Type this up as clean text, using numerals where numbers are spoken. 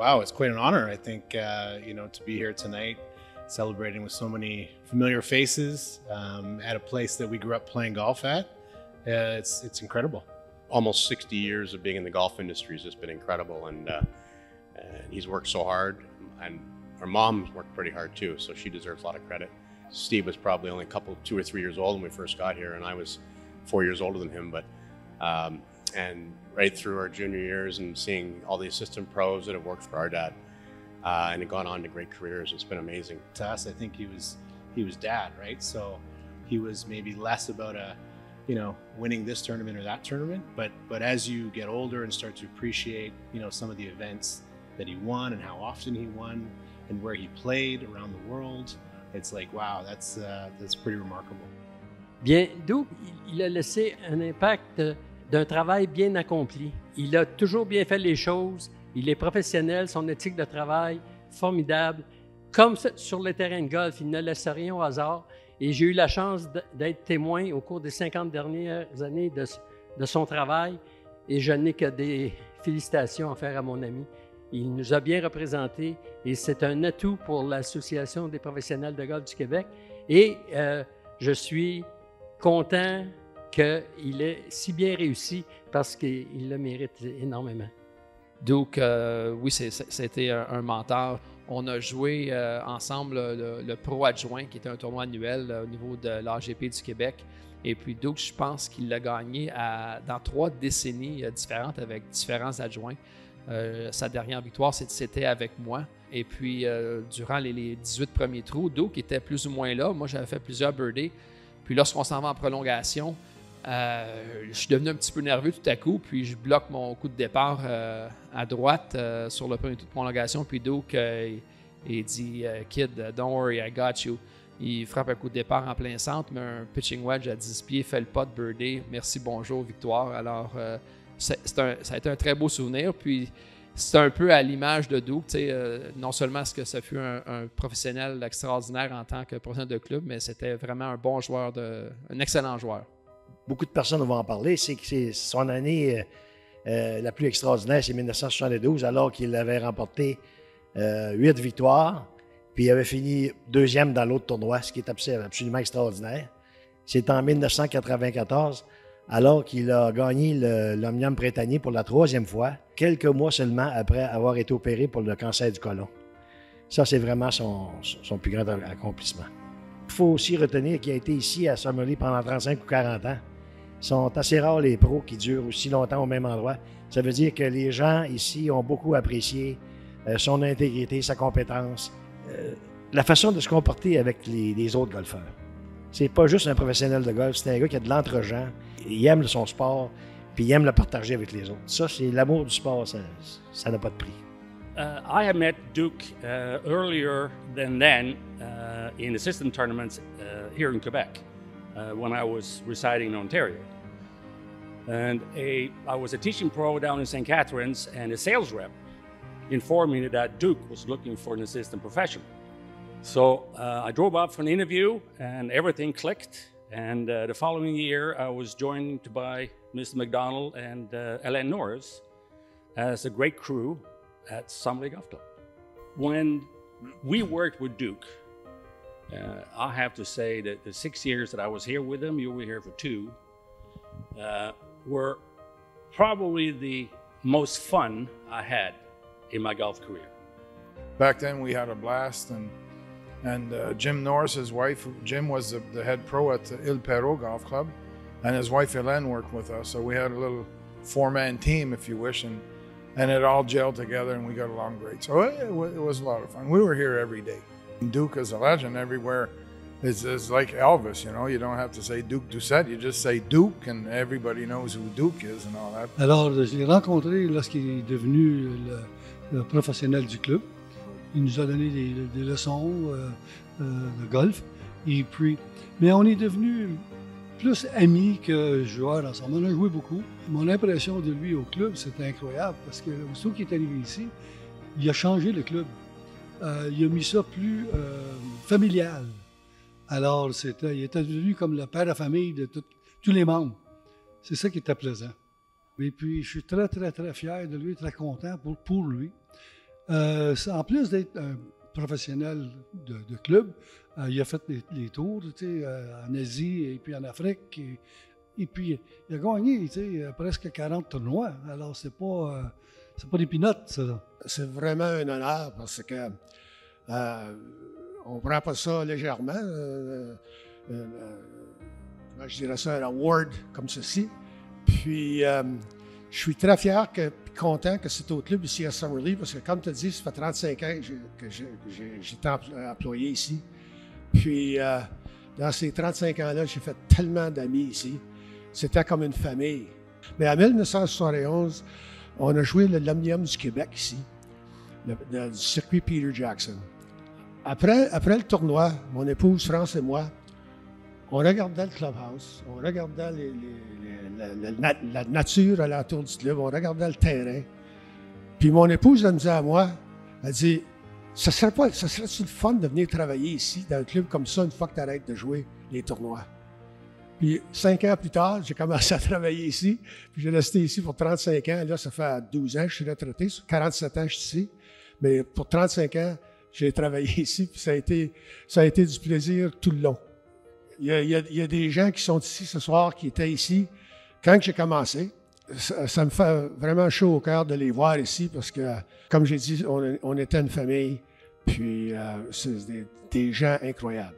Wow, it's quite an honor, I think, to be here tonight, celebrating with so many familiar faces at a place that we grew up playing golf at. It's incredible. Almost 60 years of being in the golf industry has just been incredible, and he's worked so hard, and our mom's worked pretty hard too, so she deserves a lot of credit. Steve was probably only 2 or 3 years old when we first got here, and I was 4 years older than him, but and right through our junior years and seeing all the assistant pros that have worked for our dad and have gone on to great careers, it's been amazing. To us, I think he was dad, right? So he was maybe less about winning this tournament or that tournament, but as you get older and start to appreciate, some of the events that he won and how often he won and where he played around the world, it's like, wow, that's pretty remarkable. Bien, Duke, il a laissé un impact d'un travail bien accompli. Il a toujours bien fait les choses. Il est professionnel, son éthique de travail, formidable. Comme sur le terrain de golf, il ne laisse rien au hasard. Et j'ai eu la chance d'être témoin au cours des 50 dernières années de son travail. Et je n'ai que des félicitations à faire à mon ami. Il nous a bien représentés et c'est un atout pour l'Association des professionnels de golf du Québec. Et je suis content qu'il ait si bien réussi parce qu'il le mérite énormément. Duke, oui, c'était un mentor. On a joué ensemble le Pro Adjoint, qui était un tournoi annuel au niveau de l'AGP du Québec. Et puis Duke, je pense qu'il l'a gagné dans 3 décennies différentes avec différents adjoints. Sa dernière victoire, c'était avec moi. Et puis, durant les 18 premiers trous, Duke était plus ou moins là. Moi, j'avais fait plusieurs birdies. Puis lorsqu'on s'en va en prolongation, je suis devenu un petit peu nerveux tout à coup, puis je bloque mon coup de départ à droite sur le premier trou de prolongation, puis Duke, il dit « Kid, don't worry, I got you ». Il frappe un coup de départ en plein centre, mais un pitching wedge à 10 pieds, fait le pas de birdie. Merci, bonjour, victoire. Alors, ça a été un très beau souvenir, puis c'est un peu à l'image de Duke, non seulement est-ce que ça fut un professionnel extraordinaire en tant que professionnel de club, mais c'était vraiment un bon joueur, un excellent joueur. Beaucoup de personnes vont en parler, c'est que c'est son année la plus extraordinaire, c'est 1972, alors qu'il avait remporté 8 victoires, puis il avait fini 2e dans l'autre tournoi, ce qui est absolument extraordinaire. C'est en 1994, alors qu'il a gagné l'Omnium Printanier pour la 3e fois, quelques mois seulement après avoir été opéré pour le cancer du côlon. Ça, c'est vraiment son plus grand accomplissement. Il faut aussi retenir qu'il a été ici à Summerlee pendant 35 ou 40 ans. Ils sont assez rares les pros qui durent aussi longtemps au même endroit. Ça veut dire que les gens ici ont beaucoup apprécié son intégrité, sa compétence, la façon de se comporter avec les autres golfeurs. C'est pas juste un professionnel de golf, c'est un gars qui a de l'entre-gens. Il aime son sport, puis il aime le partager avec les autres. Ça, c'est l'amour du sport, ça n'a pas de prix. I had met Duke earlier than then in assistant tournaments here in Quebec when I was residing in Ontario. And I was a teaching pro down in St. Catharines, and a sales rep informed me that Duke was looking for an assistant professional. So I drove up for an interview, and everything clicked. And the following year, I was joined by Mr. McDonald and Ellen Norris as a great crew at Summerlee Golf Club. When we worked with Duke, I have to say that the 6 years that I was here with him, you were here for 2, were probably the most fun I had in my golf career. Back then we had a blast, and Jim Norris, his wife, Jim was the head pro at the Il Perrot Golf Club, and his wife Hélène worked with us. So we had a little 4-man team, if you wish, and it all gelled together, and we got along great. So it was a lot of fun. We were here every day. Duke is a legend everywhere. It's like Elvis, you don't have to say Duke Doucette, you just say Duke, and everybody knows who Duke is and all that. Alors, je l'ai rencontré lorsqu'il est devenu le professionnel du club. Il nous a donné des leçons de golf. Et puis, mais on est devenus plus amis que joueurs ensemble. On a joué beaucoup. Mon impression de lui au club, c'était incroyable parce que aussitôt qu'il est arrivé ici, il a changé le club. Il a mis ça plus familial. Alors, il était devenu comme le père de famille de tous les membres. C'est ça qui était plaisant. Et puis, je suis très, très, très fier de lui, très content pour lui. En plus d'être un professionnel de club, il a fait les tours en Asie et puis en Afrique. Et puis, il a gagné presque 40 tournois. Alors, c'est pas des pinottes, ça. C'est vraiment un honneur parce que on prend pas ça légèrement. Je dirais ça, un award comme ceci. Puis, je suis très fier et content que c'est au club ici à Summerlee parce que, comme tu as dit, ça fait 35 ans que j'étais employé ici. Puis, dans ces 35 ans-là, j'ai fait tellement d'amis ici. C'était comme une famille. Mais en 1971, on a joué l'Omnium du Québec ici, du circuit Peter Jackson. Après le tournoi, mon épouse France et moi, on regardait le clubhouse, on regardait la nature alentour du club, on regardait le terrain. Puis mon épouse, elle me dit à moi, elle dit, ça serait-tu le fun de venir travailler ici, dans un club comme ça, une fois que tu arrêtes de jouer les tournois? Puis 5 ans plus tard, j'ai commencé à travailler ici. Puis j'ai resté ici pour 35 ans. Là, ça fait 12 ans que je suis retraité. 47 ans, je suis ici. Mais pour 35 ans, j'ai travaillé ici. Puis ça a été du plaisir tout le long. Il y a des gens qui sont ici ce soir, qui étaient ici quand j'ai commencé. Ça me fait vraiment chaud au cœur de les voir ici parce que, comme j'ai dit, on était une famille. Puis c'est des gens incroyables.